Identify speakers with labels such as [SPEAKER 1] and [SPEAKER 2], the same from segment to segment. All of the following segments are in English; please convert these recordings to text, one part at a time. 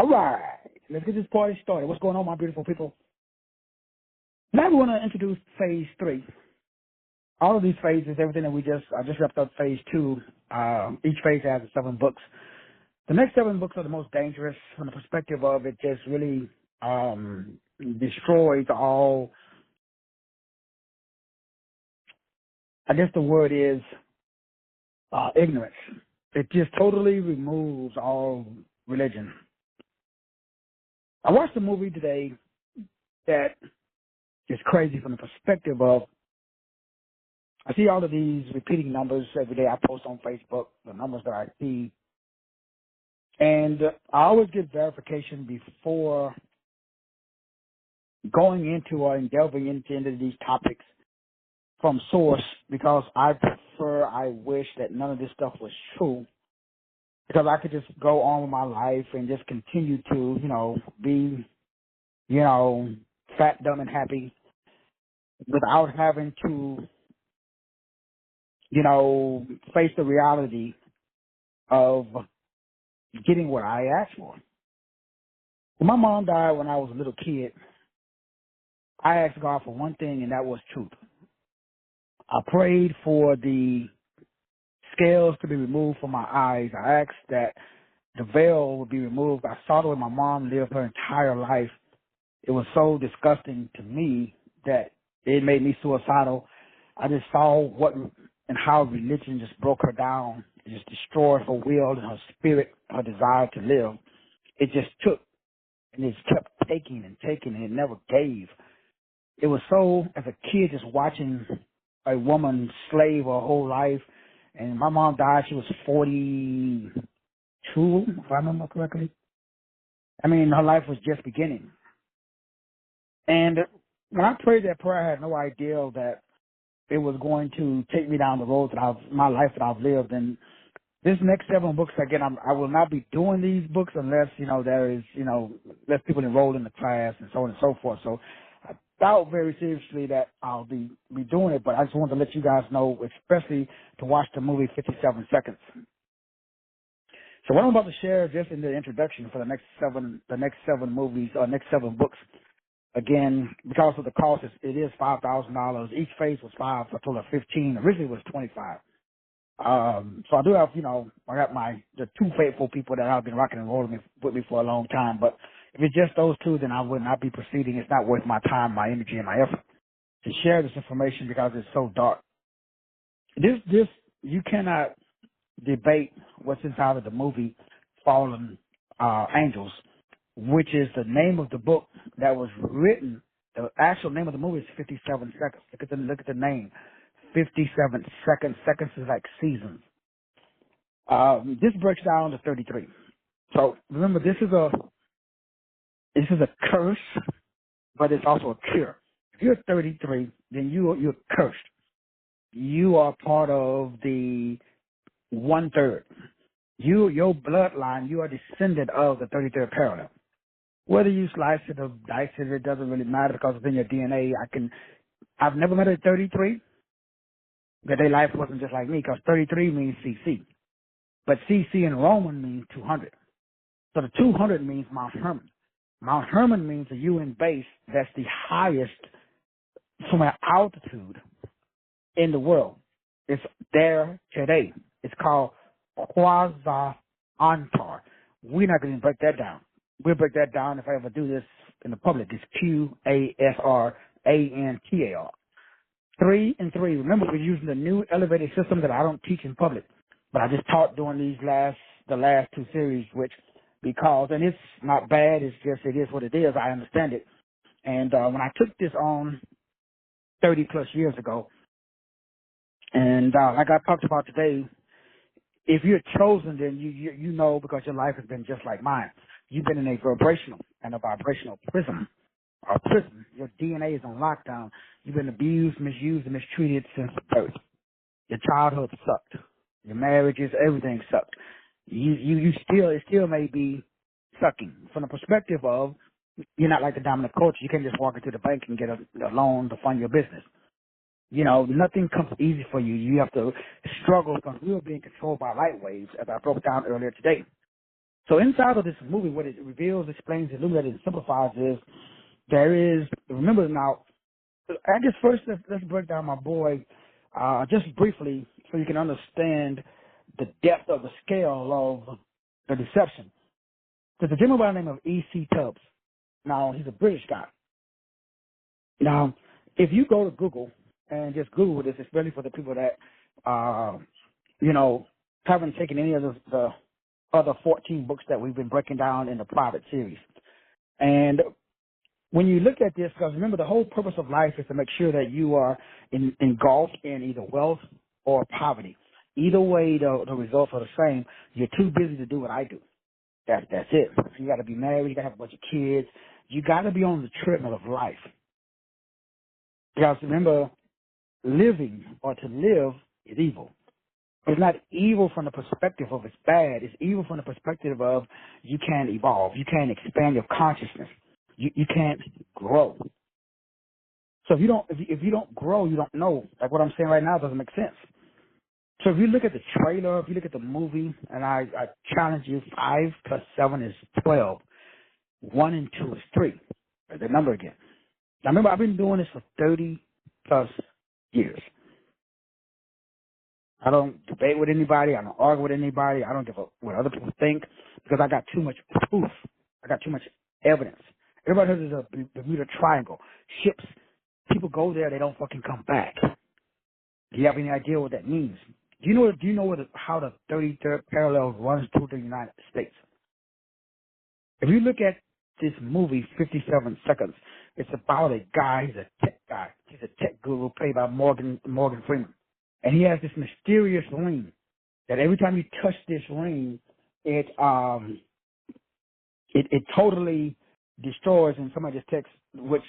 [SPEAKER 1] All right, let's get this party started. What's going on, my beautiful people? Now we want to introduce phase 3. All of these phases, everything that I just wrapped up phase 2. Each phase has 7 books. The next 7 books are the most dangerous from the perspective of it just really destroys all, I guess the word is ignorance. It just totally removes all religion. I watched a movie today that is crazy from the perspective of, I see all of these repeating numbers every day I post on Facebook, the numbers that I see. And I always get verification before going into or delving into these topics from source, because I wish that none of this stuff was true, because I could just go on with my life and just continue to, be, fat, dumb, and happy without having to, face the reality of getting what I asked for. When my mom died when I was a little kid, I asked God for one thing, and that was truth. I prayed for the scales to be removed from my eyes. I asked that the veil would be removed. I saw the way my mom lived her entire life. It was so disgusting to me that it made me suicidal. I just saw what and how religion just broke her down. It just destroyed her will and her spirit, her desire to live. It just took, and it just kept taking and taking, and it never gave. It was so, as a kid, just watching a woman slave her whole life. And my mom died, she was 42, if I remember correctly. I mean, her life was just beginning. And when I prayed that prayer, I had no idea that it was going to take me down the road my life that I've lived. And this next 7 books, again, I will not be doing these books unless, there is, less people enrolled in the class and so on and so forth. So I doubt very seriously that I'll be doing it, but I just wanted to let you guys know, especially to watch the movie 57 Seconds. So what I'm about to share just in the introduction for the next 7 movies, or next 7 books, again, because of the cost, it is $5,000. Each phase was 5, so a total of 15. Originally it was 25. So I do have, I got the 2 faithful people that have been rocking and rolling with me for a long time. But if it's just those 2, then I would not be proceeding. It's not worth my time, my energy, and my effort to share this information because it's so dark. You cannot debate what's inside of the movie Fallen Angels, which is the name of the book that was written. The actual name of the movie is 57 Seconds. Look at the name. 57 seconds. Seconds is like seasons. This breaks down to 33. So remember, this is a curse, but it's also a cure. If you're 33, then you're cursed. You are part of the 1/3. Your bloodline, you are descendant of the 33rd parallel. Whether you slice it or dice it, it doesn't really matter because it's in your DNA. I've never met a 33 that their life wasn't just like me, because 33 means CC. But CC in Roman means 200. So the 200 means Mount Hermon. Mount Hermon means a UN base that's the highest from an altitude in the world. It's there today. It's called Quasar Antar. We're not going to break that down. We'll break that down if I ever do this in the public. It's QASRANTAR. 3 and 3. Remember, we're using the new elevated system that I don't teach in public, but I just taught during the last 2 series, and it's not bad. It's just, it is what it is. I understand it. And when I took this on 30 plus years ago, and like I talked about today, if you're chosen, then you know, because your life has been just like mine. You've been in a vibrational prison. Your DNA is on lockdown. You've been abused, misused, and mistreated since birth. Your childhood sucked. Your marriages, everything sucked. It still may be sucking from the perspective of you're not like the dominant culture. You can't just walk into the bank and get a loan to fund your business. Nothing comes easy for you. You have to struggle because we are being controlled by light waves, as I broke down earlier today. So inside of this movie, what it reveals, explains, illuminates, and simplifies is there is, remember now, I guess first let's break down my boy just briefly so you can understand the depth of the scale of the deception. There's a gentleman by the name of E.C. Tubbs. Now, he's a British guy. Now, if you go to Google and just Google this, especially for the people that, haven't taken any of the other 14 books that we've been breaking down in the private series. And when you look at this, because remember, the whole purpose of life is to make sure that you are engulfed in either wealth or poverty. Either way, the results are the same. You're too busy to do what I do. That's it. You got to be married. You got to have a bunch of kids. You got to be on the treadmill of life. Because remember, living or to live is evil. It's not evil from the perspective of it's bad. It's evil from the perspective of you can't evolve. You can't expand your consciousness. You can't grow. So if you don't grow, you don't know. Like what I'm saying right now doesn't make sense. So if you look at the trailer, if you look at the movie, and I challenge you, 5 plus 7 is 12. 1 and 2 is 3. The number again. Now remember, I've been doing this for 30 plus years. I don't debate with anybody. I don't argue with anybody. I don't give a what other people think because I got too much proof. I got too much evidence. Everybody heard of the Bermuda Triangle. Ships, people go there, they don't fucking come back. Do you have any idea what that means? Do you know how the 33rd parallel runs through the United States? If you look at this movie, 57 Seconds, it's about a guy, he's a tech guy. He's a tech guru played by Morgan Freeman. And he has this mysterious ring that every time you touch this ring, it totally destroys. And somebody just texts, which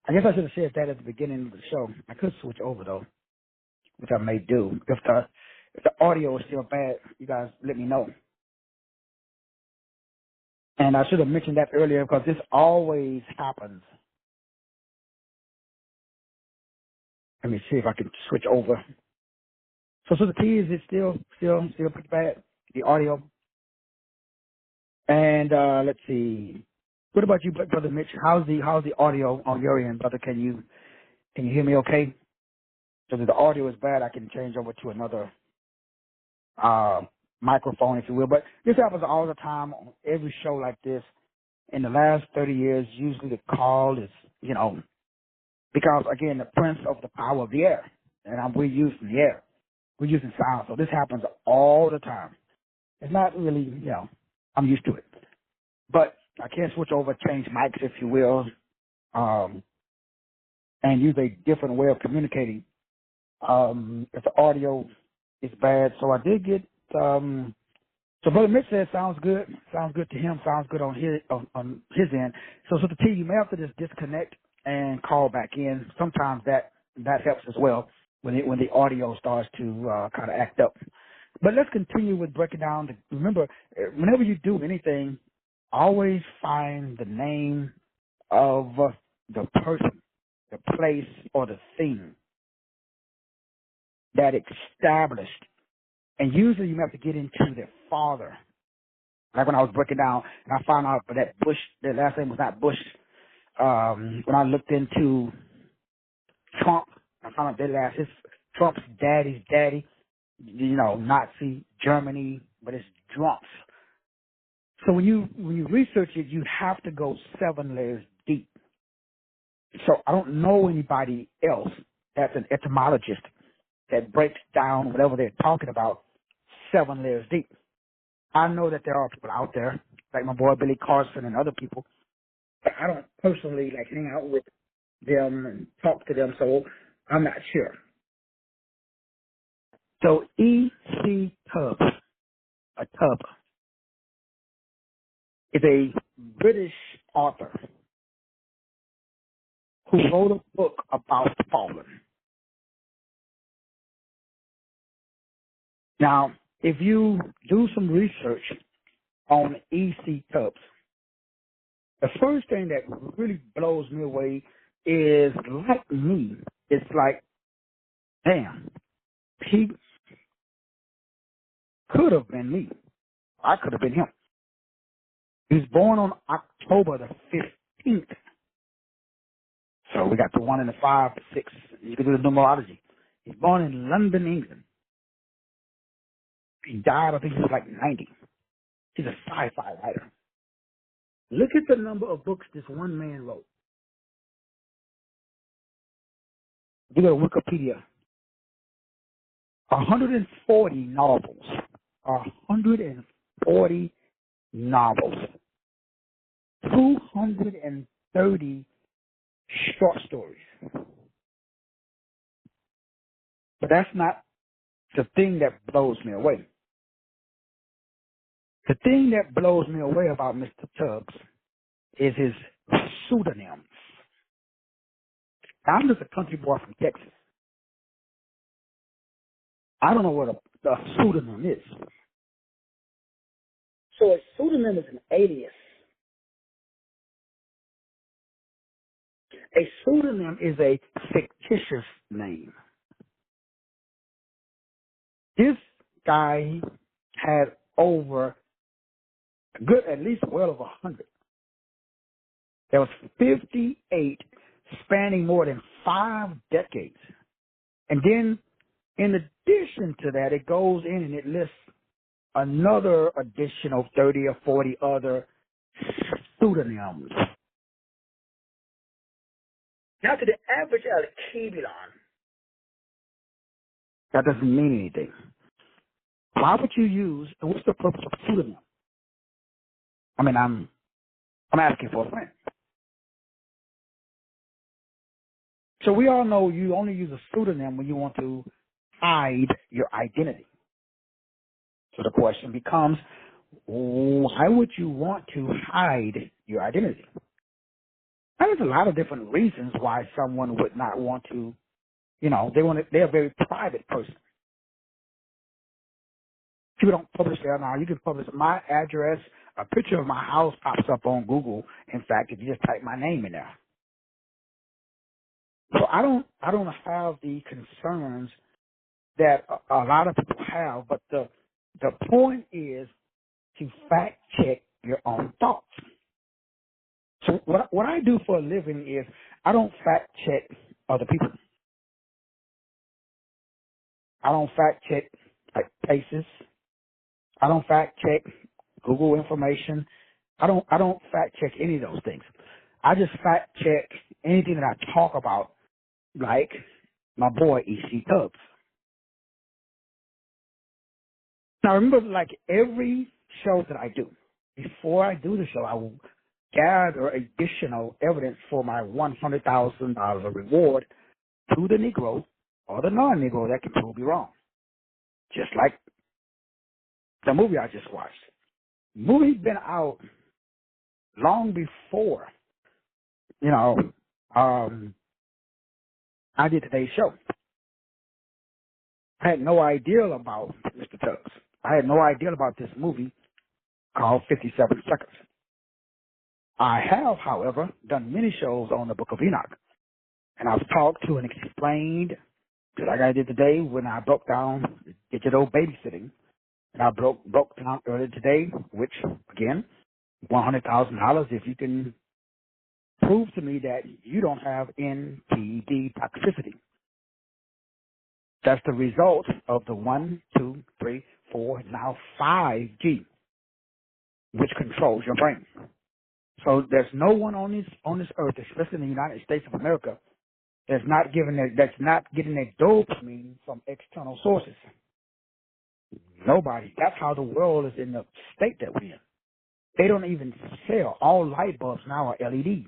[SPEAKER 1] I guess I should have said that at the beginning of the show. I could switch over though, which I may do. If the audio is still bad, you guys let me know. And I should have mentioned that earlier because this always happens. Let me see if I can switch over. So the key is it's still pretty bad, the audio. And let's see. What about you, Brother Mitch? How's the audio on your end, brother? Can you hear me okay? So if the audio is bad, I can change over to another microphone, if you will. But this happens all the time on every show like this. In the last 30 years, usually the call is, because again, the prince of the power of the air, and we're using the air. We're using sound, so this happens all the time. It's not really, I'm used to it. But I can switch over, change mics, if you will, and use a different way of communicating if the audio is bad. So I did get, so Brother Mitch says sounds good to him, sounds good on his end. So the T, you may have to just disconnect and call back in. Sometimes that helps as well when the audio starts to kind of act up. But let's continue with breaking down. Remember, whenever you do anything, always find the name of the person, the place, or the thing that established. And usually you have to get into their father. Like when I was breaking down, and I found out that Bush, their last name was not Bush. When I looked into Trump, I found out Trump's daddy's daddy, Nazi Germany, but it's Drumps. So when you research it, you have to go 7 layers deep. So I don't know anybody else that's an etymologist that breaks down whatever they're talking about 7 layers deep. I know that there are people out there, like my boy Billy Carson and other people, but I don't personally hang out with them and talk to them, so I'm not sure. So E.C. Tubbs, a tub, is a British author who wrote a book about fallen. Now, if you do some research on E.C. Tubbs, the first thing that really blows me away is, like me, it's like, damn, he could have been me. I could have been him. He was born on October the 15th. So we got the 1 and the 5, the 6. You can do the numerology. He's born in London, England. He died, I think he was like 90. He's a sci-fi writer. Look at the number of books this one man wrote. You go to Wikipedia. 140 novels. 140 novels. 230 short stories. But that's not the thing that blows me away. The thing that blows me away about Mr. Tubbs is his pseudonyms. Now, I'm just a country boy from Texas. I don't know what a pseudonym is. So a pseudonym is an alias. A pseudonym is a fictitious name. This guy had at least well over 100. There was 58 spanning more than 5 decades. And then, in addition to that, it goes in and it lists another additional 30 or 40 other pseudonyms. Now, to the average Al-Kibilan, that doesn't mean anything. Why would you use, and what's the purpose of pseudonym? I mean, I'm asking for a friend. So we all know you only use a pseudonym when you want to hide your identity. So the question becomes, why would you want to hide your identity? Now, there's a lot of different reasons why someone would not want to, they're a very private person. People don't publish their now. You can publish my address, a picture of my house pops up on Google. In fact, if you just type my name in there. So I don't have the concerns that a lot of people have, but the point is to fact check your own thoughts. So what I do for a living is I don't fact check other people. I don't fact check like places. I don't fact check Google information. I don't fact check any of those things. I just fact check anything that I talk about, like my boy E.C. Tubbs. Now remember, like every show that I do, before I do the show, I will gather additional evidence for my $100,000 reward to the Negro or the non-Negro that can prove me wrong. Just like the movie I just watched. The movie's been out long before, I did today's show. I had no idea about Mr. Tubbs. I had no idea about this movie called 57 Seconds. I have, however, done many shows on the Book of Enoch. And I've talked to and explained, just like I did today when I broke down digital babysitting. And I broke down earlier today, which, again, $100,000 if you can prove to me that you don't have NPD toxicity. That's the result of the 1, 2, 3, 4, now 5G, which controls your brain. So there's no one on this earth, especially in the United States of America, that's not getting their dopamine from external sources. Nobody. That's how the world is in the state that we're in. They don't even sell. All light bulbs now are LED.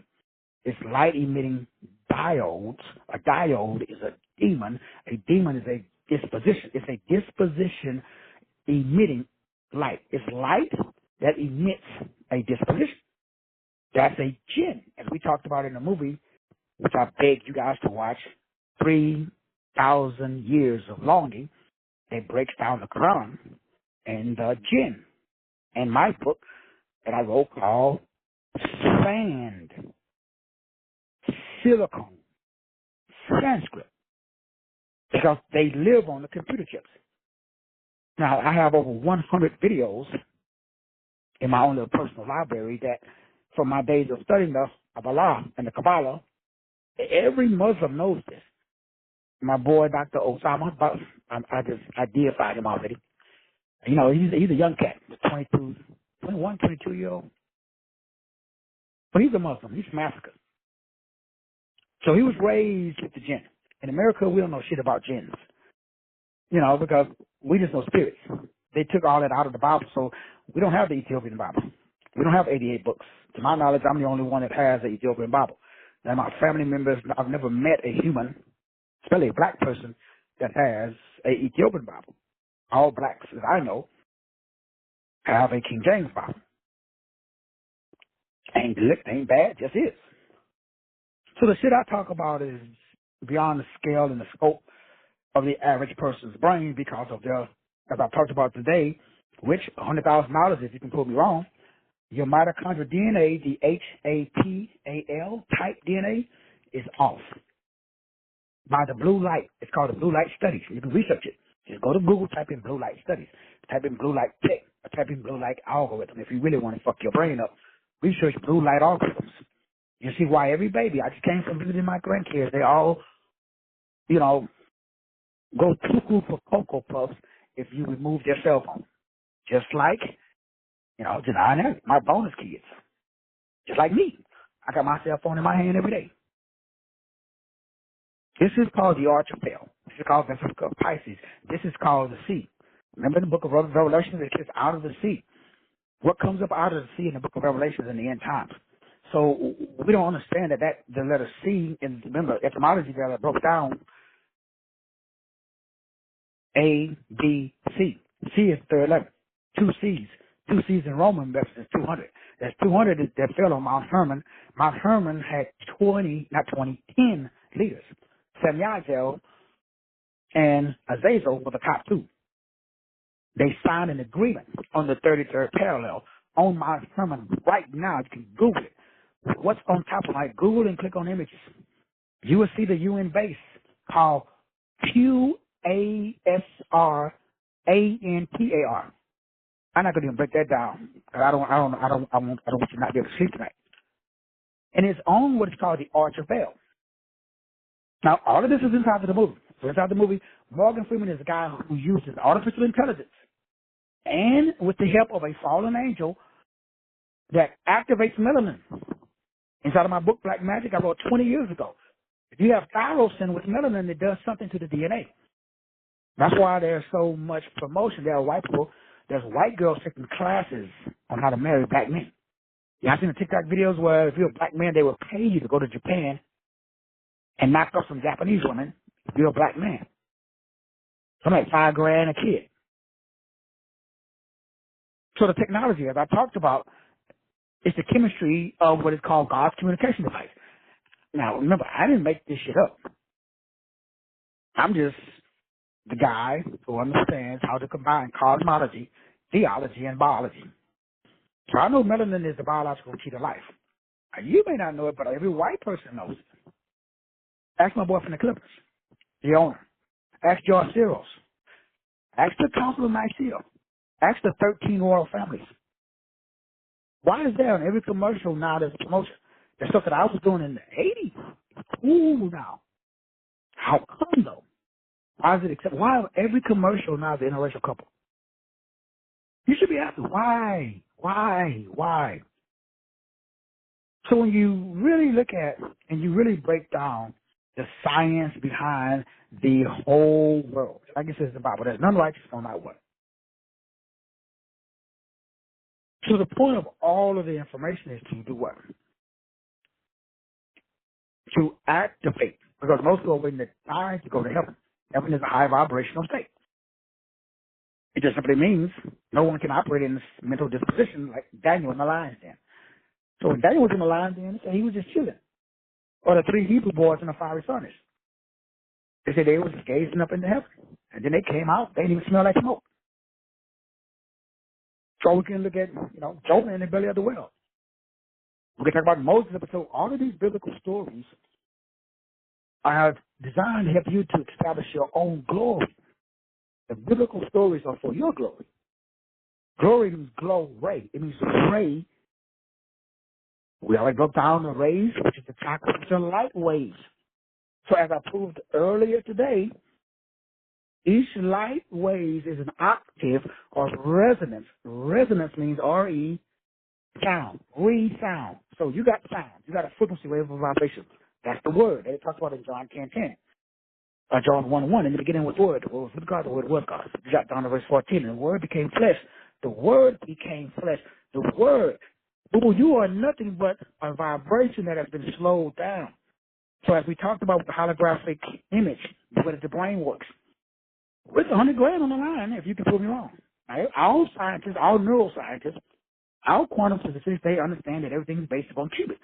[SPEAKER 1] It's light emitting diodes. A diode is a demon. A demon is a disposition. It's a disposition emitting light. It's light that emits a disposition. That's a jinn, as we talked about in the movie, which I beg you guys to watch, 3,000 Years of Longing. It breaks down the Quran and the jinn. And my book that I wrote called Sand, Silicon, Sanskrit, because they live on the computer chips. Now, I have over 100 videos in my own little personal library that from my days of studying the Kabbalah and the Kabbalah, every Muslim knows this. My boy, Dr. Osama, I deified him already. You know, he's a young cat, 22-year-old. But he's a Muslim. He's from Africa. So he was raised with the jinn. In America, we don't know shit about jinns. You know, because we just know spirits. They took all that out of the Bible, so we don't have the Ethiopian Bible. We don't have 88 books. To my knowledge, I'm the only one that has the Ethiopian Bible. Now, my family members, I've never met a human, especially a black person, that has a Ethiopian Bible. All blacks, as I know, have a King James Bible. Ain't good, ain't bad, just is. So the shit I talk about is beyond the scale and the scope of the average person's brain because of their, as I talked about today, which $100,000, if you can prove me wrong, your mitochondrial DNA, the HAPAL type DNA, is off by the blue light. It's called the blue light studies. You can research it. Just go to Google, type in blue light studies, type in blue light tech, or type in blue light algorithm. If you really want to fuck your brain up, research blue light algorithms. You see why every baby, I just came from visiting my grandkids, they all, you know, go cuckoo for Cocoa Puffs if you remove their cell phone. Just like, you know, Janine, my bonus kids. Just like me. I got my cell phone in my hand every day. This is called the Arch of Pharaoh. This is called Vesica of Pisces. This is called the sea. Remember the book of Revelation? It gets out of the sea. What comes up out of the sea in the book of Revelation is in the end times. So we don't understand that the letter C, and remember, etymology there broke down A, B, C. C is the third letter. Two C's. Two C's in Roman represents 200. There's 200 that fell on Mount Hermon. Mount Hermon had 10 leaders. Semyazel and Azazel were the top two. They signed an agreement on the 33rd parallel on Mount Hermon right now. You can Google it. What's on top of it? Google and click on images. You will see the UN base called QASRANTAR. I'm not going to even break that down because I don't want you to not be able to sleep tonight. And it's on what is called the Arch of Pharaoh. Now, all of this is inside of the movie. So inside the movie, Morgan Freeman is a guy who uses artificial intelligence and with the help of a fallen angel that activates melanin. Inside of my book, Black Magic, I wrote 20 years ago. If you have thyrosin with melanin, it does something to the DNA. That's why there's so much promotion. There are white people, there's white girls taking classes on how to marry black men. Yeah, I've seen the TikTok videos where if you're a black man, they will pay you to go to Japan and knock up some Japanese women if you're a black man. Something like $5,000 a kid. So the technology, as I talked about, is the chemistry of what is called God's communication device. Now, remember, I didn't make this shit up. I'm just the guy who understands how to combine cosmology, theology, and biology. So I know melanin is the biological key to life. Now, you may not know it, but every white person knows it. Ask my boy from the Clippers, the owner. Ask George Soros. Ask the Council of Nicaea. Ask the 13 royal families. Why is there on every commercial now there's a promotion? The stuff that I was doing in the 80s. Cool now. How come though? Why is it accepted? Why every commercial now is an interracial couple? You should be asking why? So when you really look at and you really break down the science behind the whole world, like it says in the Bible, there's none righteous, no not one. So the point of all of the information is to do what? To activate. Because most people, when they die, to go to heaven. Heaven is a high vibrational state. It just simply means no one can operate in this mental disposition like Daniel in the lion's den. So when Daniel was in the lion's den, he was just chilling. Or the three Hebrew boys in the fiery furnace. They said they was gazing up into heaven. And then they came out, they didn't even smell like smoke. So we can look at, Jonah in the belly of the whale. We can talk about Moses. So all of these biblical stories are designed to help you to establish your own glory. The biblical stories are for your glory. Glory means glow ray. It means ray. We already broke down the rays, which is the chakras, which are light waves. So as I proved earlier today, each light wave is an octave of resonance. Resonance means R-E, sound, re-sound. So you got sound. You got a frequency wave of vibration. That's the word. It talks about it in John 10:10. John 1:1. In the beginning was the word. The word was with God. The word was God. You got down to verse 14. And the word became flesh. The word became flesh. The word. Well, you are nothing but a vibration that has been slowed down. So as we talked about the holographic image, the way that the brain works, with 100 grand on the line, if you can prove me wrong. Right? All scientists, all neuroscientists, all quantum physicists, they understand that everything is based upon qubits.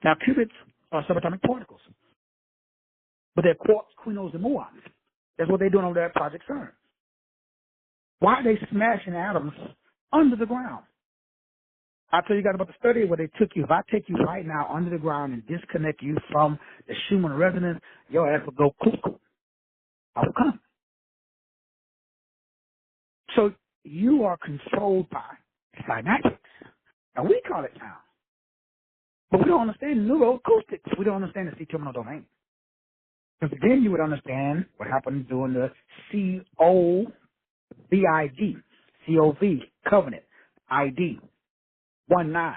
[SPEAKER 1] Now, qubits are subatomic particles, but they're quarks, quinons, and muons. That's what they're doing over there at Project CERN. Why are they smashing atoms under the ground? I'll tell you guys about the study where they took you. If I take you right now under the ground and disconnect you from the Schumann resonance, your ass will go cuckoo. I will come. So you are controlled by cymatics. And we call it sound. But we don't understand neuroacoustics. We don't understand the C-terminal domain. Because then you would understand what happened during the COVID, COV, covenant, ID, 1-9.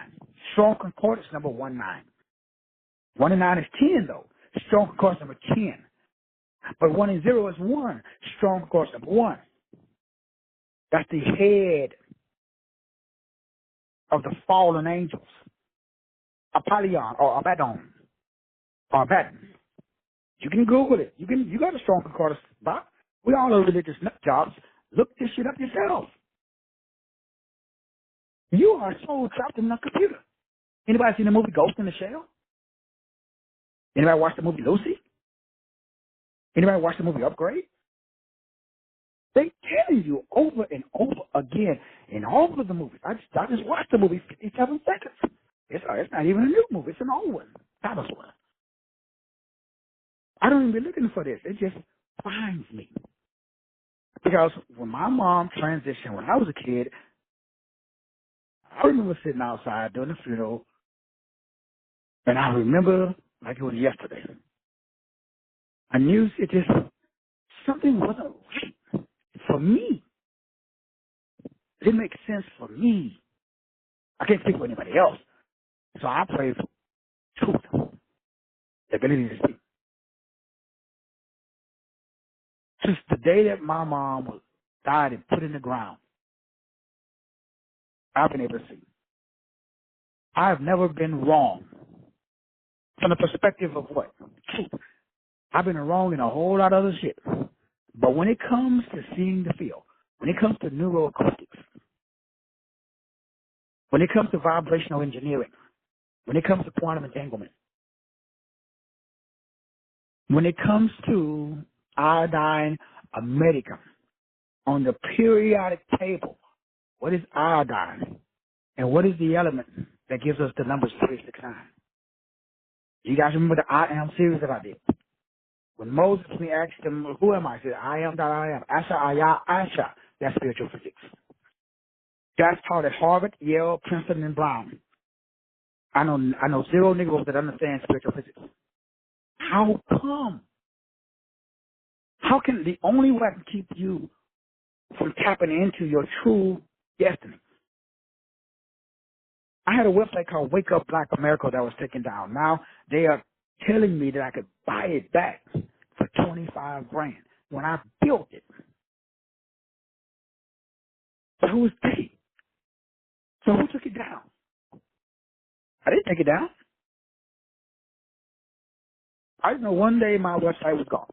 [SPEAKER 1] Strong concordance number 1-9. 1 and 9 is 10, though. Strong concordance number 10. But 1 and 0 is 1. Strong concordance number 1. That's the head of the fallen angels. Apollyon or Abaddon. Or Abaddon. You can Google it. You got a strong concordance, Bob. We all are religious nut jobs. Look this shit up yourself. You are so trapped in the computer. Anybody seen the movie Ghost in the Shell? Anybody watch the movie Lucy? Anybody watch the movie Upgrade? They telling you over and over again in all of the movies. I just watched the movie 57 seconds. It's not even a new movie. It's an old one. Timeless one. I don't even be looking for this. It just finds me. Because when my mom transitioned when I was a kid, I remember sitting outside during the funeral, and I remember like it was yesterday. I knew it just, something wasn't right for me. It didn't make sense for me. I can't speak for anybody else. So I prayed for truth, the ability to speak. Since the day that my mom died and put in the ground, I've been able to see. I've never been wrong. From the perspective of what? Truth. I've been wrong in a whole lot of other shit. But when it comes to seeing the field, when it comes to neuroacoustics, when it comes to vibrational engineering, when it comes to quantum entanglement, when it comes to iodine americum on the periodic table, what is iodine? And what is the element that gives us the numbers 369? You guys remember the I Am series that I did? When Moses, we asked him, who am I? He said, I am that I am. Asha, Ayah, Asha. That's spiritual physics. That's taught at Harvard, Yale, Princeton, and Brown. I know zero Negroes that understand spiritual physics. How come? How can the only way I can keep you from tapping into your true destiny? I had a website called Wake Up Black America that was taken down. Now they are telling me that I could buy it back for $25 grand when I built it. So who was they? So who took it down? I didn't take it down. I just know one day my website was gone.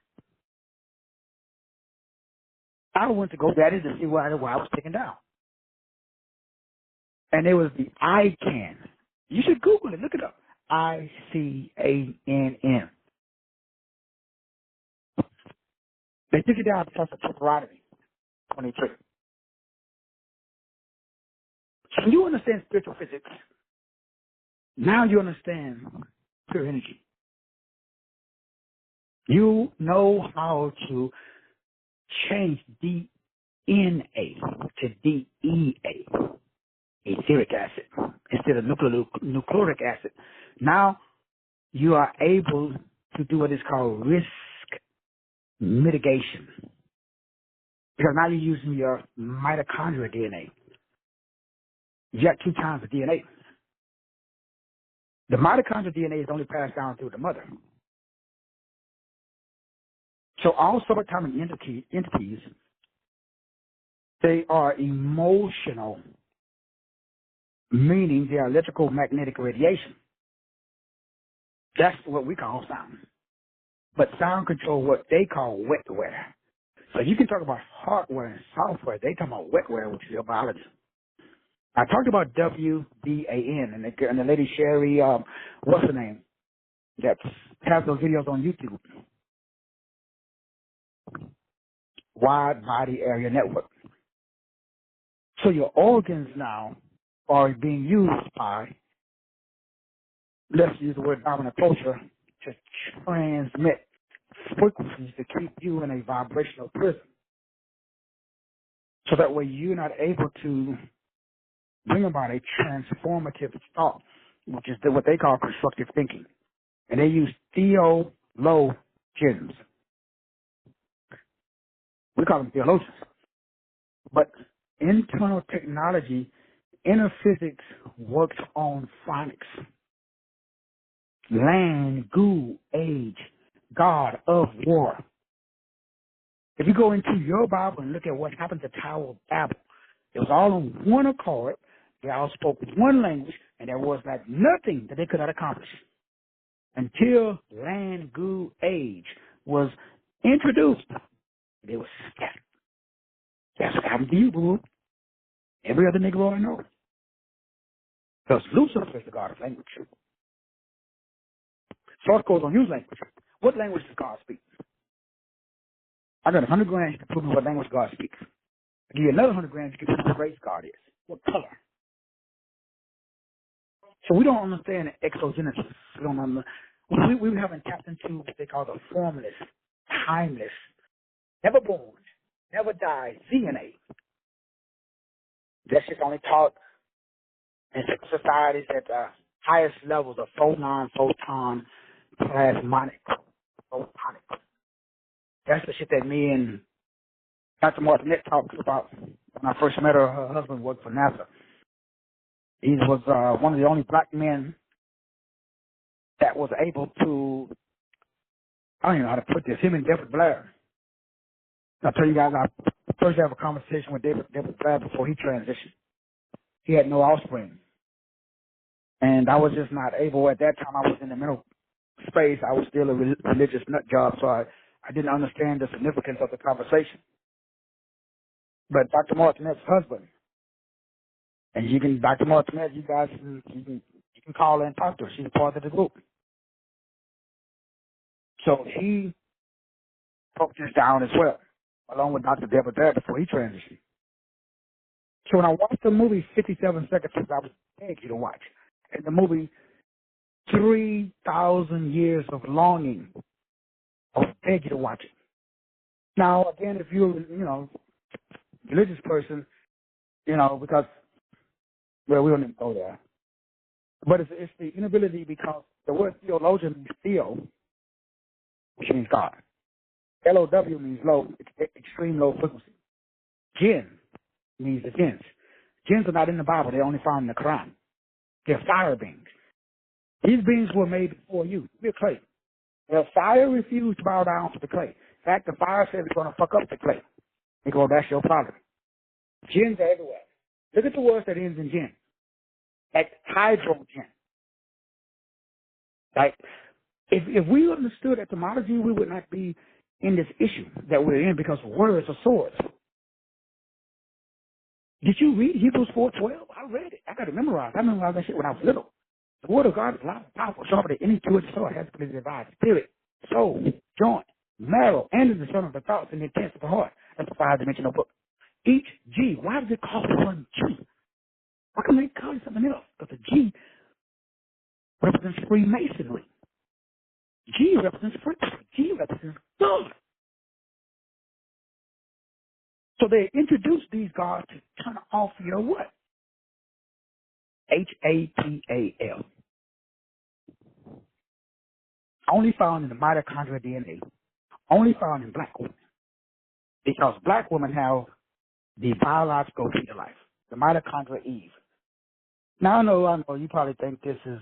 [SPEAKER 1] I went to GoDaddy to see why I was taken down. And it was the ICANN. You should Google it. Look it up. ICANN. They took it down because of TRINITY 23. So you understand spiritual physics. Now you understand pure energy. You know how to change to DEA, etheric acid, instead of nucleic acid. Now you are able to do what is called risk mitigation. Because now you're using your mitochondrial DNA. You got 2 times the DNA. The mitochondrial DNA is only passed down through the mother. So all subatomic entities, they are emotional, meaning they are electrical magnetic radiation. That's what we call sound. But sound control what they call wetware. So you can talk about hardware and software. They talk about wetware, which is your biology. I talked about WBAN, and the lady Sherry, what's her name, that has those videos on YouTube. Wide Body Area Network. So your organs now are being used by, let's use the word dominant culture, to transmit frequencies to keep you in a vibrational prison. So that way you're not able to bring about a transformative thought, which is what they call constructive thinking. And they use theologians. We call them theologians. But internal technology, inner physics works on phonics. Land, goo, age, God of war. If you go into your Bible and look at what happened to Tower of Babel, it was all on one accord. They all spoke one language, and there was like nothing that they could not accomplish until land, goo, age was introduced. They were scattered. That's what happened to you, boo. Every other Negro I know. Because Lucifer is the God of language. Source codes don't use language. What language does God speak? I got 100 grand to prove me what language God speaks. I give you another 100 grand to prove what race God is. What color? So we don't understand exogenesis. We haven't tapped into what they call the formless, timeless, never born, never died DNA. That's just only taught in societies at the highest levels of photon, plasmonic, photonic. That's the shit that me and Dr. Martinet talked about when I first met her. Her husband worked for NASA. He was one of the only black men that was able to, I don't even know how to put this, him and David Blair. I'll tell you guys, I first have a conversation with David Blair before he transitioned. He had no offspring. And I was just not able, at that time I was in the mental space, I was still a religious nut job, so I didn't understand the significance of the conversation. But Dr. Martinet's husband, and Dr. Martinet, you guys, you can call her and talk to her. She's a part of the group. So he broke this down as well, along with Dr. Deborah Dare before he transitioned. So when I watched the movie 57 Seconds, I would beg you to watch. And the movie 3,000 Years of Longing, I would beg you to watch it. Now, again, if you're, religious person, because, well, we don't even go there. But it's the inability, because the word theologian means theo, which means God. LOW means low, extreme low frequency. Jinn means the jinns. Jinns are not in the Bible. They're only found in the Quran. They're fire beings. These beings were made before you. We're clay. The fire refused to bow down to the clay. In fact, the fire said it's going to fuck up the clay. They go, that's your problem. Jinns are everywhere. Look at the words that ends in jinn. Like hydrogen. Like, if we understood etymology, we would not be in this issue that we're in, because words are swords. Did you read Hebrews 4:12? I read it. I got it memorized. I memorized that shit when I was little. The word of God is loud and powerful, sharper than any two-edged sword, has to divide spirit, soul, joint, marrow, and the discernment of the thoughts and the intents of the heart. That's the five-dimensional book. Each G, why does it call it one G? Why can't they call it something else? Because the G represents Freemasonry. G represents frequency. G represents God. So they introduced these gods to turn off your what? HAPAL. Only found in the mitochondrial DNA. Only found in black women. Because black women have the biological key to life. The mitochondrial Eve. Now, I know, you probably think this is,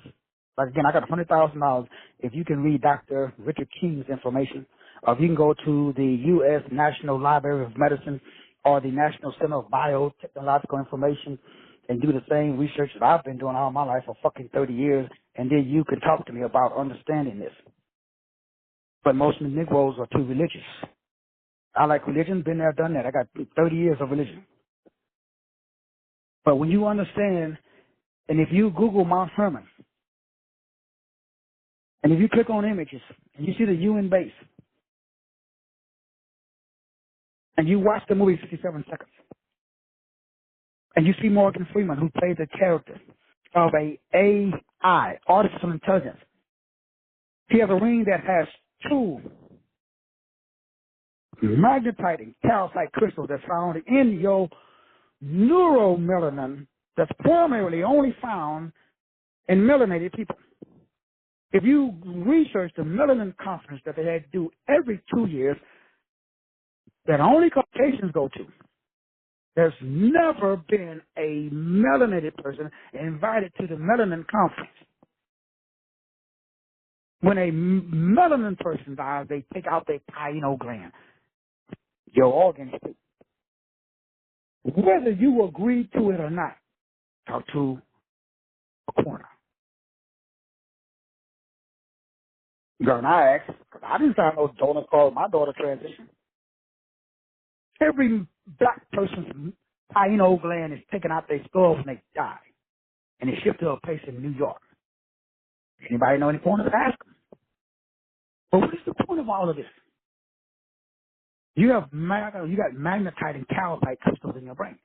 [SPEAKER 1] like, again, I got $100,000 if you can read Dr. Richard King's information, or if you can go to the U.S. National Library of Medicine or the National Center of Biotechnological Information and do the same research that I've been doing all my life for fucking 30 years, and then you can talk to me about understanding this. But most of the Negroes are too religious. I like religion, been there, done that. I got 30 years of religion. But when you understand, and if you Google Mount Hermon, and if you click on images, and you see the UN base, and you watch the movie 57 Seconds, and you see Morgan Freeman, who played the character of a AI, artificial intelligence. He has a ring that has 2 magnetite and calcite crystals that's found in your neuromelanin that's primarily only found in melanated people. If you research the melanin conference that they had to do every 2 years, that only Caucasians go to, there's never been a melanated person invited to the melanin conference. When a melanin person dies, they take out their pineal gland, your organs. Whether you agree to it or not, talk to a coroner. Girl, and I asked, because I didn't sign no donor card my daughter transition. Every black person's pineal gland is taken out their skull when they die, and it's shipped to a place in New York. Anybody know any pointers? Ask them. But what is the point of all of this? You got magnetite and calcite crystals in your brain.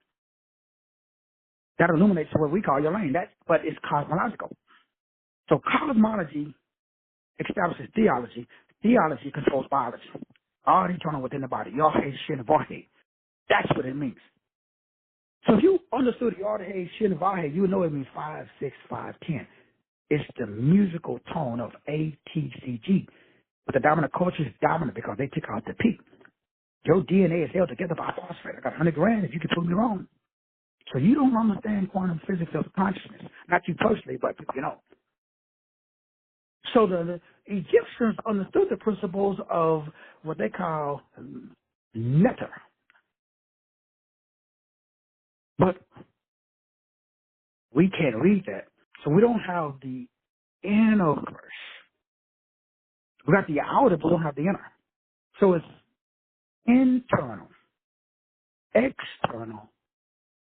[SPEAKER 1] That illuminates what we call your lane. But it's cosmological. So cosmology establishes theology. Theology controls biology. All internal within the body. Yahweh, Shin, and Vaheh. That's what it means. So if you understood Yahweh, Shin, and Vaheh, you would know it means 5, 6, 5, 10. It's the musical tone of A, T, C, G. But the dominant culture is dominant because they took out the P. Your DNA is held together by phosphate. I got 100 grand if you can prove me wrong. So you don't understand quantum physics of consciousness. Not you personally, but you know. So the Egyptians understood the principles of what they call netter. But we can't read that. So we don't have the inner verse. We got the outer, but we don't have the inner. So it's internal, external,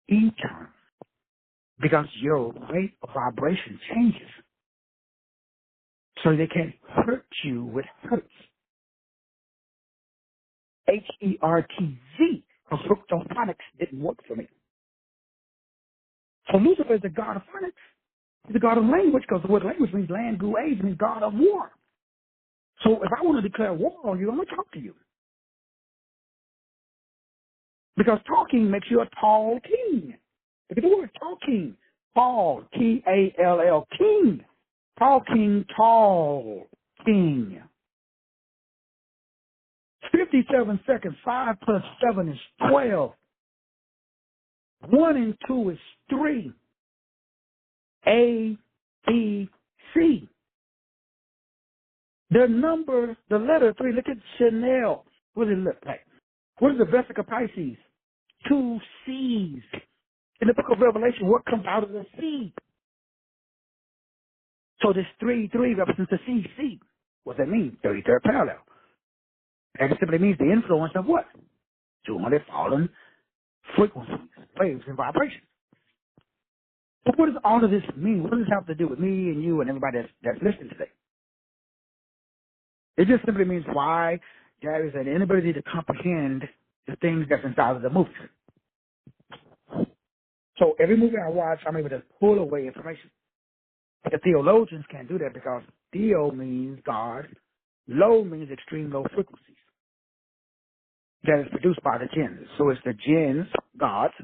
[SPEAKER 1] eternal. Because your rate of vibration changes. So they can hurt you with hertz. HERTZ. Because phonics didn't work for me. So Lucifer is the god of phonics. He's the god of language, because the word language means land, gu, age, means god of war. So if I want to declare war on you, I'm going to talk to you. Because talking makes you a tall king. Look at the word talking. Tall, T-A-L-L, king. Talking, tall, king. 57 seconds, 5 plus 7 is 12. 1 and 2 is 3. A, B, C. The number, the letter 3, look at Chanel. What does it look like? What is the Vesica Pisces? 2 C's. In the book of Revelation, what comes out of the sea? So this 3 represents the CC. What does that mean? 33rd parallel. And it simply means the influence of what? 200 fallen frequencies, waves, and vibrations. But what does all of this mean? What does this have to do with me and you and everybody that's listening today? It just simply means why there is an inability to comprehend the things that's inside of the movie. So every movie I watch, I'm able to pull away information. The theologians can't do that because theo means God, low means extreme low frequencies. that is produced by the jinns. So it's the jinns, gods,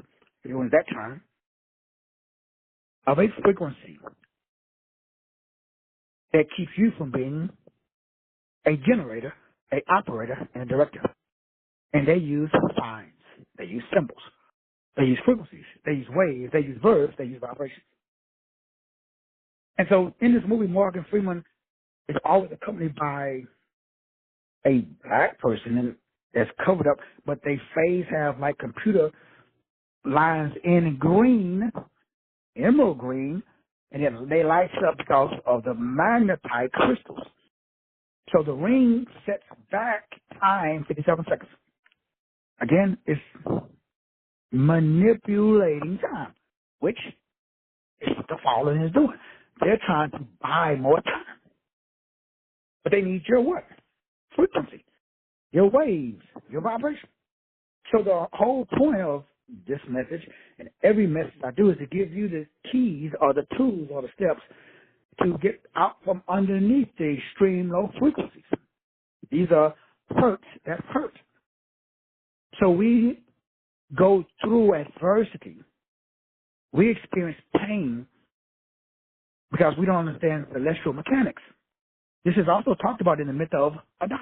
[SPEAKER 1] if you want that term, of a frequency that keeps you from being a generator, a operator, and a director. And they use signs, they use symbols, they use frequencies, they use waves, they use verbs, they use vibrations. And so in this movie, Morgan Freeman is always accompanied by a black person and that's covered up, but their face have like computer lines in green, emerald green, and then they light up because of the magnetite crystals. So the ring sets back time 57 seconds. Again, it's manipulating time, which is what the fallen is doing. They're trying to buy more time. But they need your what? Frequency, your waves, your vibration. So the whole point of this message and every message I do is to give you the keys or the tools or the steps to get out from underneath the extreme low frequencies. These are hurts that hurt. So we go through adversity. We experience pain because we don't understand celestial mechanics. This is also talked about in the myth of Adam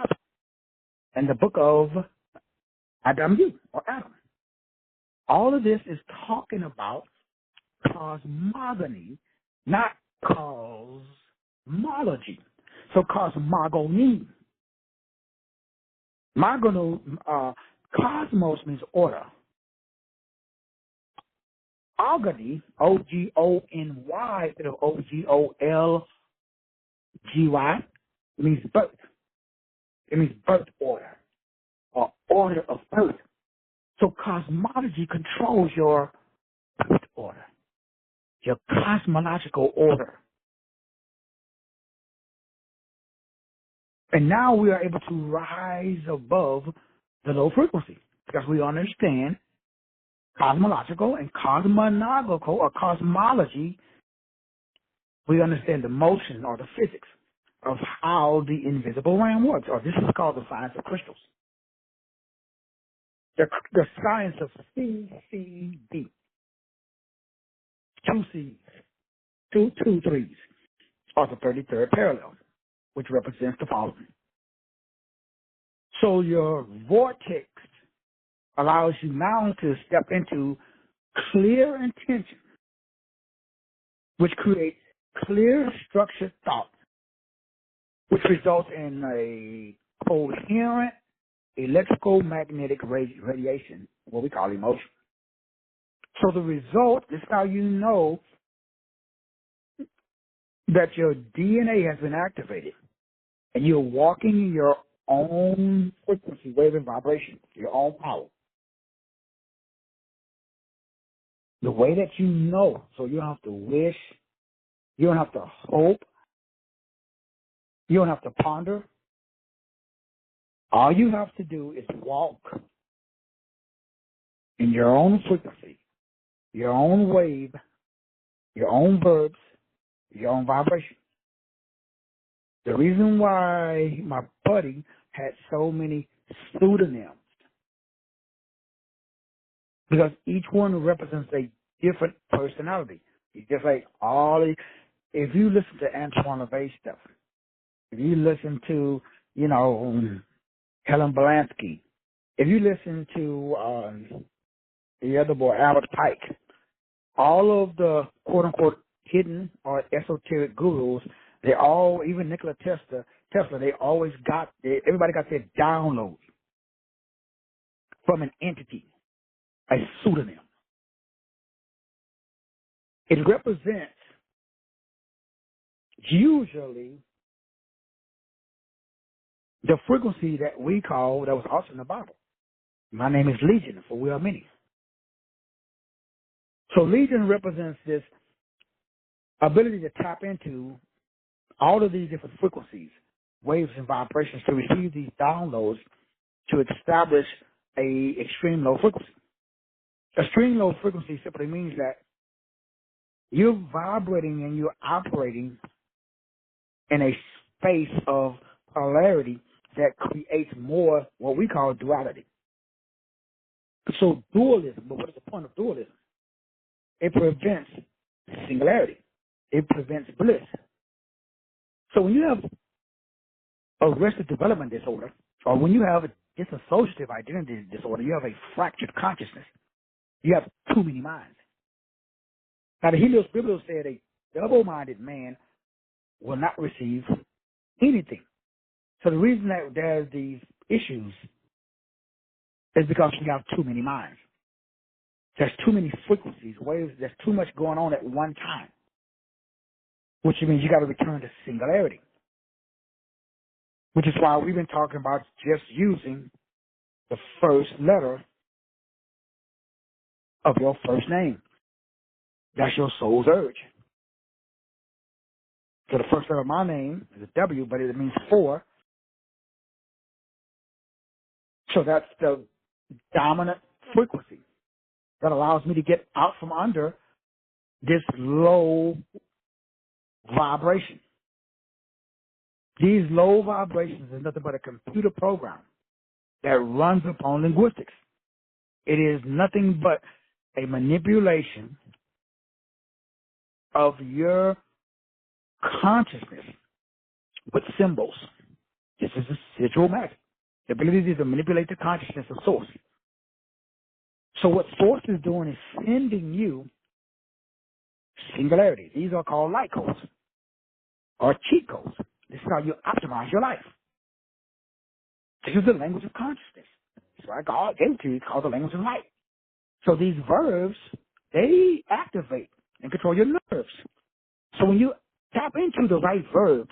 [SPEAKER 1] and the book of Adam or Adam. All of this is talking about cosmogony, not cosmology. So cosmogony. Cosmos means order. Ogony, O-G-O-N-Y, instead of O-G-O-L-G-Y, means birth. It means birth order, or order of birth. So cosmology controls your birth order, your cosmological order. And now we are able to rise above the low frequency because we understand cosmological and cosmonological or cosmology. We understand the motion or the physics of how the invisible realm works, or this is called the science of crystals. The science of CCD, two C's, two threes, or the 33rd parallel, which represents the following. So your vortex allows you now to step into clear intention, which creates clear structured thought, which results in a coherent electrical magnetic radiation, what we call emotion. So the result is how you know that your DNA has been activated and you're walking in your own frequency, wave, and vibration, your own power. The way that you know, so you don't have to wish, you don't have to hope, you don't have to ponder. All you have to do is walk in your own frequency, your own wave, your own verbs, your own vibration. The reason why my buddy had so many pseudonyms, because each one represents a different personality. It's just like if you listen to Antoine LaVey stuff, if you listen to, Helen Belansky, if you listen to the other boy, Albert Pike, all of the quote-unquote hidden or esoteric gurus, they all, even Nikola Tesla, they always everybody got their downloads from an entity, a pseudonym. It represents usually the frequency that we call, that was also in the Bible. My name is Legion, for we are many. So Legion represents this ability to tap into all of these different frequencies, waves and vibrations, to receive these downloads to establish a extreme low frequency. Extreme low frequency simply means that you're vibrating and you're operating in a space of polarity that creates more what we call duality. So dualism, but what is the point of dualism? It prevents singularity. It prevents bliss. So when you have arrested development disorder, or when you have a dissociative identity disorder, you have a fractured consciousness. You have too many minds. Now, the Helios Biblical said a double-minded man will not receive anything. So the reason that there's these issues is because you have too many minds. There's too many frequencies, waves. There's too much going on at one time, which means you got to return to singularity, which is why we've been talking about just using the first letter of your first name. That's your soul's urge. So the first letter of my name is a W, but it means four. So that's the dominant frequency that allows me to get out from under this low vibration. These low vibrations is nothing but a computer program that runs upon linguistics. It is nothing but a manipulation of your consciousness with symbols. This is a residual magic. The ability to manipulate the consciousness of source. So what source is doing is sending you singularity. These are called light codes or cheat codes. This is how you optimize your life. This is the language of consciousness. That's why God gave it to you. It's called the language of light. So these verbs, they activate and control your nerves. So when you tap into the right verbs,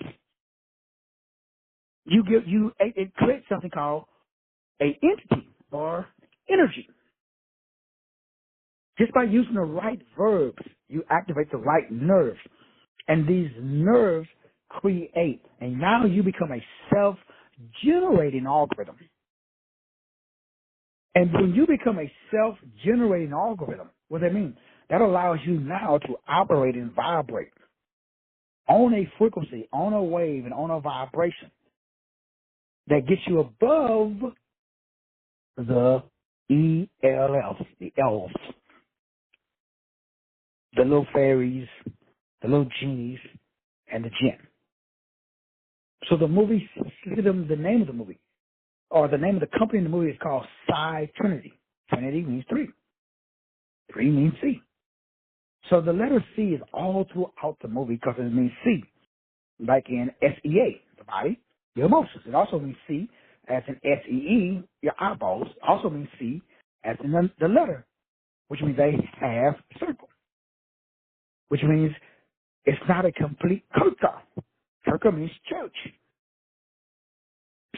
[SPEAKER 1] it creates something called a entity or energy. Just by using the right verbs, you activate the right nerves. And these nerves create. And now you become a self-generating algorithm. And when you become a self-generating algorithm, what does that mean? That allows you now to operate and vibrate on a frequency, on a wave, and on a vibration that gets you above the ELF, the elves, the little fairies, the little genies, and the jinn. So the movie, the name of the movie, or the name of the company in the movie is called TRINITY. Trinity means three. Three means C. So the letter C is all throughout the movie because it means C, like in SEA, the body, your emotions. It also means C, as in SEE, your eyeballs. Also means C, as in the letter, which means they have a circle, which means it's not a complete kirka. Kirka means church.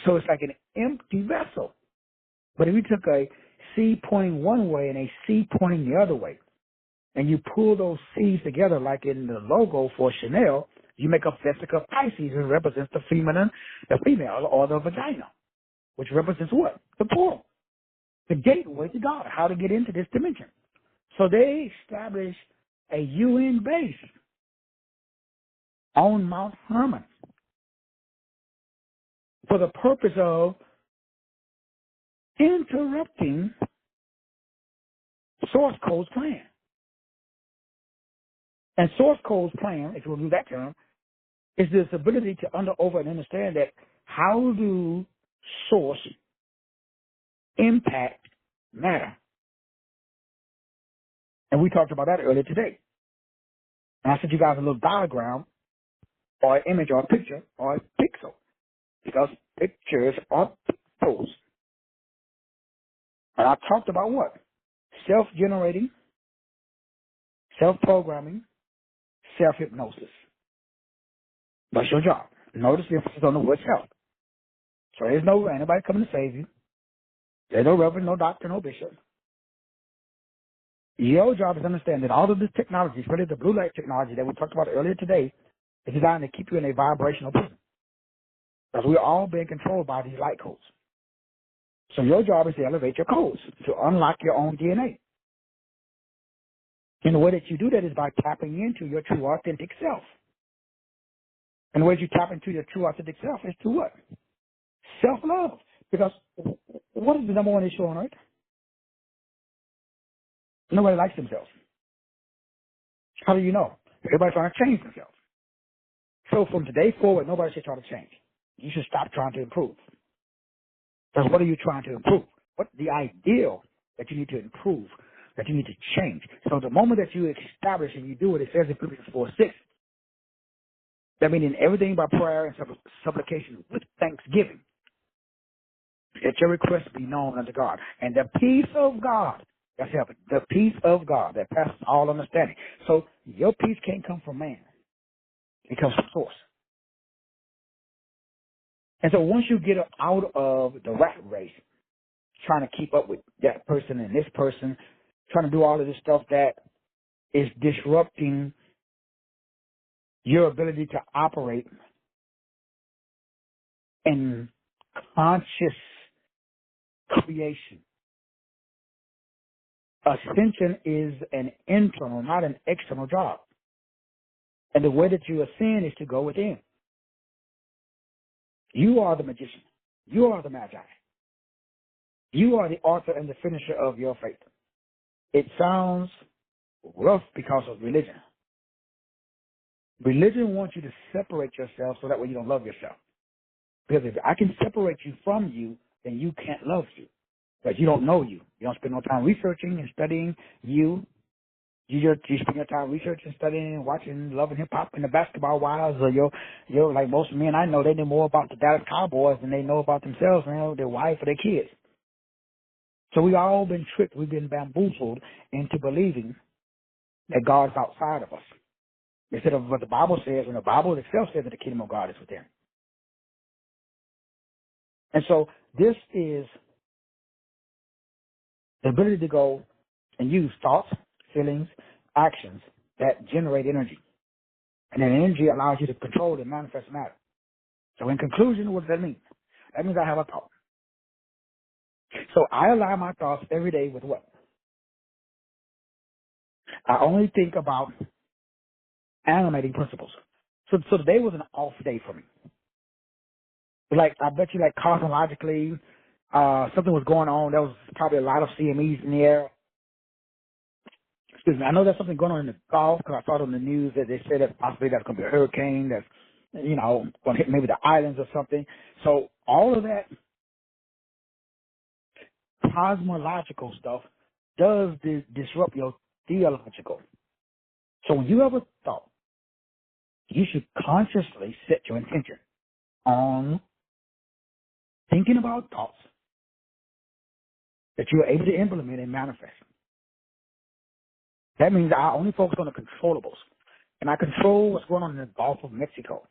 [SPEAKER 1] So it's like an empty vessel. But if you took a C pointing one way and a C pointing the other way, and you pull those C's together, like in the logo for Chanel, you make a Vesica Pisces, and represents the female, or the vagina, which represents what? The portal, the gateway to God, how to get into this dimension. So they established a UN base on Mount Hermon for the purpose of interrupting Source Code's plan. And Source Code's plan, if you will use that term, is this ability to over and understand that how do source impact matter. And we talked about that earlier today. And I sent you guys a little diagram or an image or a picture or a pixel, because pictures are pixels. And I talked about what? Self-generating, self-programming, self-hypnosis. That's your job. Notice the emphasis on the word self. So there's no anybody coming to save you. There's no reverend, no doctor, no bishop. Your job is to understand that all of this technology, especially the blue light technology that we talked about earlier today, is designed to keep you in a vibrational prison. Because we're all being controlled by these light codes. So your job is to elevate your codes, to unlock your own DNA. And the way that you do that is by tapping into your true authentic self. And the way you tap into your true authentic self is to what? Self-love. Because what is the number one issue on earth? Nobody likes themselves. How do you know? Everybody's trying to change themselves. So from today forward, nobody should try to change. You should stop trying to improve. Because what are you trying to improve? What's the ideal that you need to improve, that you need to change? So the moment that you establish and you do it, it says in Philippians 4:6, that means in everything by prayer and supplication with thanksgiving, that your requests be known unto God. And the peace of God, that's helping, the peace of God that passes all understanding. So your peace can't come from man. It comes from source. And so once you get out of the rat race, trying to keep up with that person and this person, trying to do all of this stuff that is disrupting your ability to operate in conscious creation. Ascension is an internal, not an external job. And the way that you ascend is to go within. You are the magician. You are the magi. You are the author and the finisher of your faith. It sounds rough because of religion. Religion wants you to separate yourself so that way you don't love yourself. Because if I can separate you from you, then you can't love you. Because you don't know you. You don't spend no time researching and studying you. You spend your time researching, studying, and watching Love and Hip Hop and the Basketball Wives, or your like most men I know, they know more about the Dallas Cowboys than they know about themselves and their wife or their kids. So we've all been tricked. We've been bamboozled into believing that God's outside of us, instead of what the Bible says, when the Bible itself says that the kingdom of God is within. And so this is the ability to go and use thoughts, feelings, actions that generate energy. And then energy allows you to control and manifest matter. So in conclusion, what does that mean? That means I have a thought. So I align my thoughts every day with what? I only think about animating principles. So today was an off day for me. Like, I bet you, like, cosmologically, something was going on. There was probably a lot of CMEs in the air. Excuse me. I know there's something going on in the Gulf because I saw it on the news that they said that possibly that's going to be a hurricane that's, going to hit maybe the islands or something. So all of that cosmological stuff does disrupt your theological. So when you have a thought, you should consciously set your intention on thinking about thoughts that you are able to implement and manifest. That means I only focus on the controllables. Can I control what's going on in the Gulf of Mexico?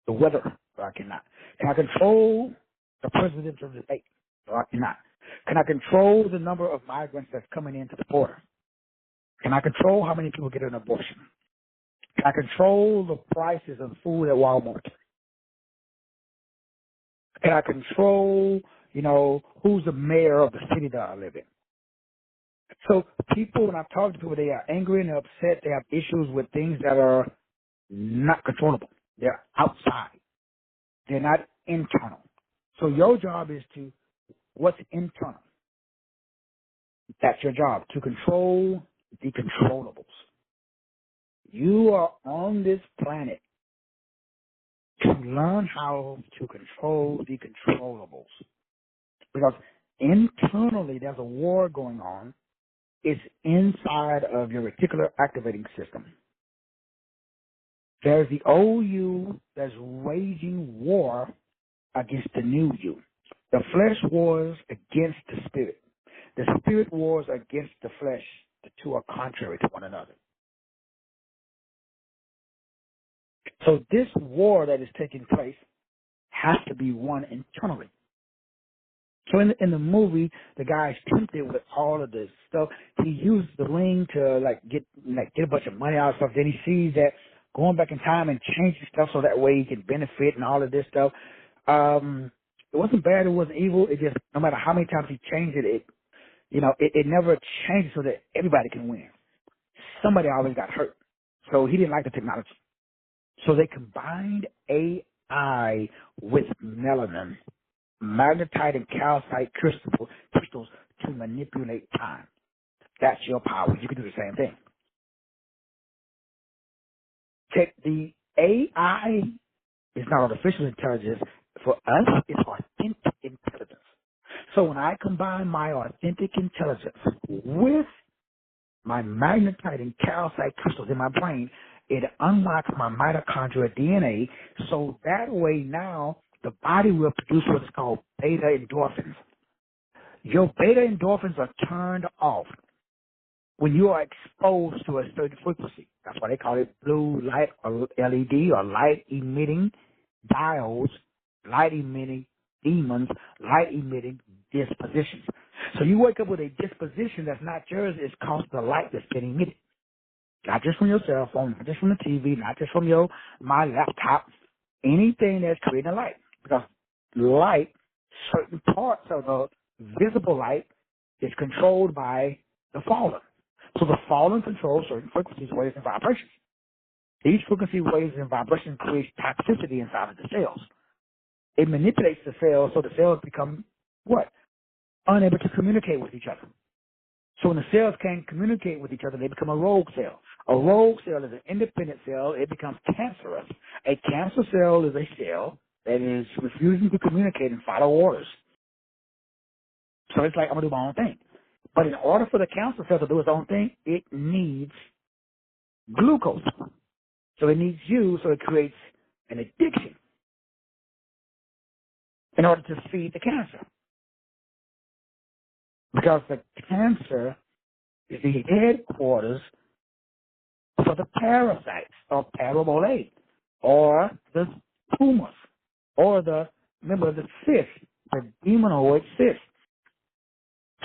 [SPEAKER 1] The weather? So I cannot. Can I control the presidential debate? So I cannot. Can I control the number of migrants that's coming into the border? Can I control how many people get an abortion? Can I control the prices of food at Walmart? Can I control, who's the mayor of the city that I live in? So people, when I talk to people, they are angry and upset. They have issues with things that are not controllable. They're outside. They're not internal. So your job is to, what's internal? That's your job, to control the controllables. You are on this planet to learn how to control the controllables. Because internally there's a war going on. It's inside of your reticular activating system. There's the old you that's waging war against the new you. The flesh wars against the spirit. The spirit wars against the flesh. The two are contrary to one another. So this war that is taking place has to be won internally. So in the movie, the guy's tempted with all of this stuff. He used the ring to get a bunch of money out of stuff. Then he sees that going back in time and changing stuff so that way he can benefit and all of this stuff. It wasn't bad. It wasn't evil. It just, no matter how many times he changed it, it never changed so that everybody can win. Somebody always got hurt. So he didn't like the technology. So they combined AI with melanin, magnetite and calcite crystals to manipulate time. That's your power. You can do the same thing. Take the AI is not artificial intelligence. For us, it's authentic intelligence. So when I combine my authentic intelligence with my magnetite and calcite crystals in my brain, it unlocks my mitochondrial DNA. So that way now the body will produce what's called beta endorphins. Your beta endorphins are turned off when you are exposed to a certain frequency. That's why they call it blue light or LED or light emitting diodes, light emitting demons, light emitting dispositions. So you wake up with a disposition that's not yours, it's caused the light that's getting emitted. Not just from your cell phone, not just from the TV, not just from my laptop, anything that's creating a light. Because light, certain parts of the visible light is controlled by the fallen. So the fallen controls certain frequencies, waves, and vibrations. These frequency, waves, and vibrations create toxicity inside of the cells. It manipulates the cells so the cells become what? Unable to communicate with each other. So when the cells can't communicate with each other, they become a rogue cell. A rogue cell is an independent cell. It becomes cancerous. A cancer cell is a cell that is refusing to communicate and follow orders. So it's like, I'm going to do my own thing. But in order for the cancer cell to do its own thing, it needs glucose. So it needs you, so it creates an addiction in order to feed the cancer. Because the cancer is the headquarters for the parasites or parabole or the tumors or the cyst, the demonoid cyst.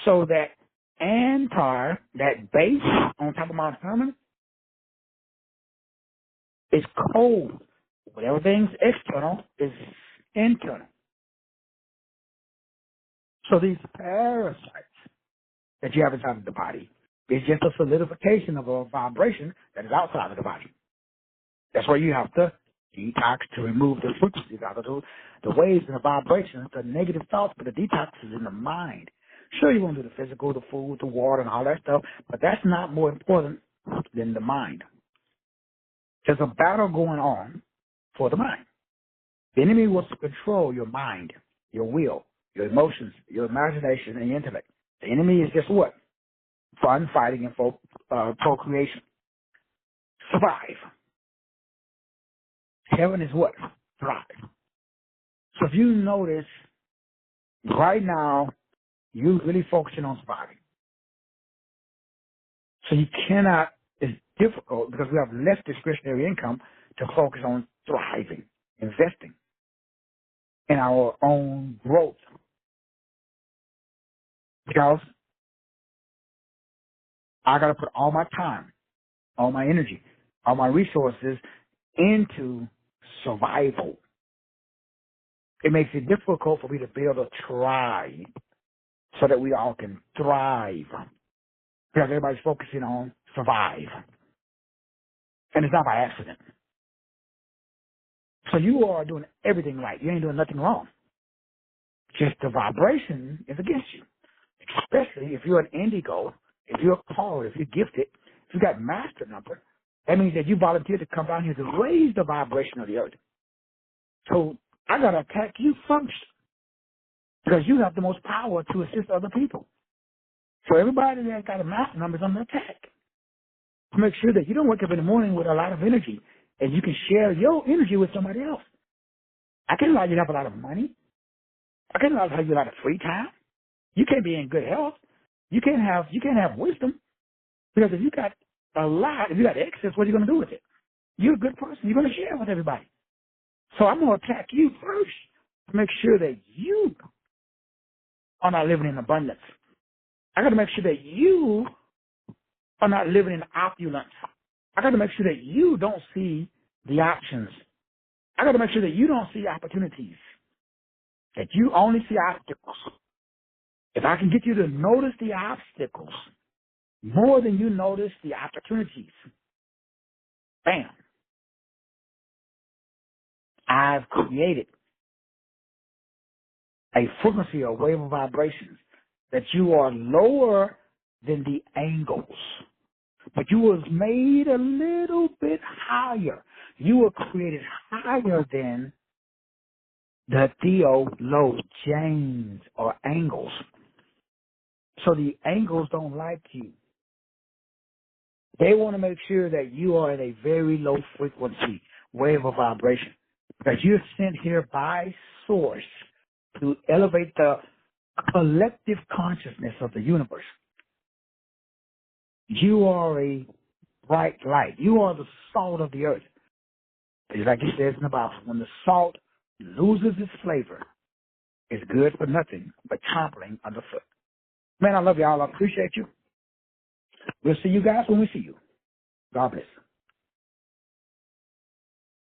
[SPEAKER 1] So that Antar, that base on top of Mount Hermon, is cold. But everything's external is internal. So these parasites that you have inside of the body is just a solidification of a vibration that is outside of the body. That's why you have to detox to remove the frequencies out of the waves and the vibrations, the negative thoughts, but the detox is in the mind. Sure, you want to do the physical, the food, the water, and all that stuff, but that's not more important than the mind. There's a battle going on for the mind. The enemy wants to control your mind, your will, your emotions, your imagination, and your intellect. The enemy is just what? Fun, fighting, and procreation. Survive. Heaven is what? Thrive. So if you notice, right now, you're really focusing on surviving. So you cannot, it's difficult because we have less discretionary income to focus on thriving, investing in our own growth. Because I got to put all my time, all my energy, all my resources into survival. It makes it difficult for me to build a tribe so that we all can thrive. Because everybody's focusing on survive. And it's not by accident. So you are doing everything right. You ain't doing nothing wrong. Just the vibration is against you. Especially if you're an indigo, if you're called, if you're gifted, if you got master number, that means that you volunteered to come down here to raise the vibration of the earth. So I got to attack you first because you have the most power to assist other people. So everybody that got a master number is under attack. To make sure that you don't wake up in the morning with a lot of energy and you can share your energy with somebody else. I can't allow you to have a lot of money. I can't allow you to have a lot of free time. You can't be in good health. You can't have wisdom. Because if you got a lot, if you got excess, what are you going to do with it? You're a good person. You're going to share with everybody. So I'm going to attack you first to make sure that you are not living in abundance. I got to make sure that you are not living in opulence. I got to make sure that you don't see the options. I got to make sure that you don't see opportunities, that you only see obstacles. If I can get you to notice the obstacles more than you notice the opportunities, bam, I've created a frequency or wave of vibrations that you are lower than the angels. But you was made a little bit higher. You were created higher than the theologians or angels. So the angels don't like you. They want to make sure that you are in a very low frequency wave of vibration. Because you're sent here by source to elevate the collective consciousness of the universe. You are a bright light. You are the salt of the earth. Like it says in the Bible, when the salt loses its flavor, it's good for nothing but trampling underfoot. Man, I love y'all. I appreciate you. We'll see you guys when we see you. God bless.